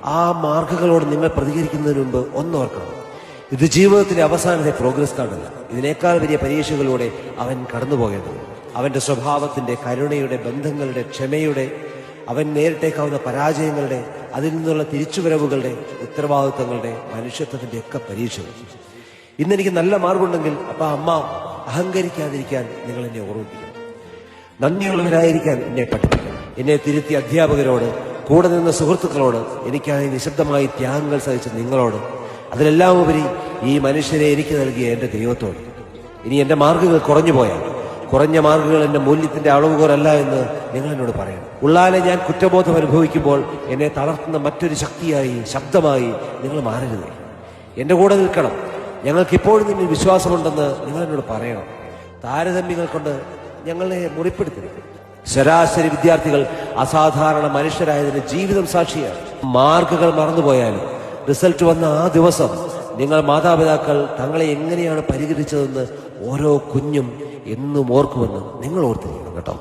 ആ മാർഗങ്ങളോട് നിങ്ങൾ പ്രതികരിക്കുന്നതിന് മുമ്പ് ഒന്നോർക്കണം, ഇത് ജീവിതത്തിന്റെ അവസാനത്തെ പ്രോഗ്രസ് കാർഡല്ല. ഇതിനേക്കാൾ വലിയ പരീക്ഷകളിലൂടെ അവൻ കടന്നു പോകേണ്ടത്. അവന്റെ സ്വഭാവത്തിന്റെ, കരുണയുടെ, ബന്ധങ്ങളുടെ, ക്ഷമയുടെ, അവൻ നേരിട്ടേക്കാവുന്ന പരാജയങ്ങളുടെ, അതിൽ നിന്നുള്ള തിരിച്ചുവരവുകളുടെ, ഉത്തരവാദിത്വങ്ങളുടെ, മനുഷ്യത്വത്തിന്റെ ഒക്കെ പരീക്ഷകൾ. ഇന്നെനിക്ക് നല്ല മാർഗമുണ്ടെങ്കിൽ അപ്പ അമ്മ അഹങ്കരിക്കാതിരിക്കാൻ നിങ്ങൾ എന്നെ ഓർമ്മിപ്പിക്കണം. നന്ദിയുള്ളവരായിരിക്കാൻ എന്നെ പഠിപ്പിക്കണം. എന്നെ തിരുത്തിയ അധ്യാപകരോട്, കൂടെ നിന്ന സുഹൃത്തുക്കളോട്, എനിക്കായി നിശബ്ദമായി ത്യാഗങ്ങൾ സഹിച്ച നിങ്ങളോട്, അതിലെല്ലാം ഉപരി ഈ മനുഷ്യരെ എനിക്ക് നൽകിയ എന്റെ ദൈവത്തോട്. ഇനി എന്റെ മാർഗങ്ങൾ കുറഞ്ഞു പോയാൽ, കുറഞ്ഞ മാർഗങ്ങൾ എന്റെ മൂല്യത്തിന്റെ അളവുകോലല്ല എന്ന് നിങ്ങൾ എന്നോട് പറയണം. ഉള്ളാലെ ഞാൻ കുറ്റബോധം അനുഭവിക്കുമ്പോൾ എന്നെ തളർത്തുന്ന മറ്റൊരു ശക്തിയായി, ശബ്ദമായി നിങ്ങൾ മാറരുത്. എന്റെ കൂടെ നിൽക്കണം. ഞങ്ങൾക്ക് ഇപ്പോഴും നിന്നിൽ വിശ്വാസമുണ്ടെന്ന് നിങ്ങൾ എന്നോട് പറയണം. താരതമ്യങ്ങൾ കൊണ്ട് ഞങ്ങളെ മുറിപ്പെടുത്തരുത്. ശരാശരി വിദ്യാർത്ഥികൾ അസാധാരണ മനുഷ്യരായതിന് ജീവിതം സാക്ഷിയാണ്. മാർക്കുകൾ മറന്നുപോയാലും റിസൾട്ട് വന്ന ആ ദിവസം നിങ്ങൾ മാതാപിതാക്കൾ തങ്ങളെ എങ്ങനെയാണ് പരിഗണിച്ചതെന്ന് ഓരോ കുഞ്ഞും എന്നും ഓർക്കുമെന്ന് നിങ്ങൾ ഓർത്തിരിക്കണം കേട്ടോ.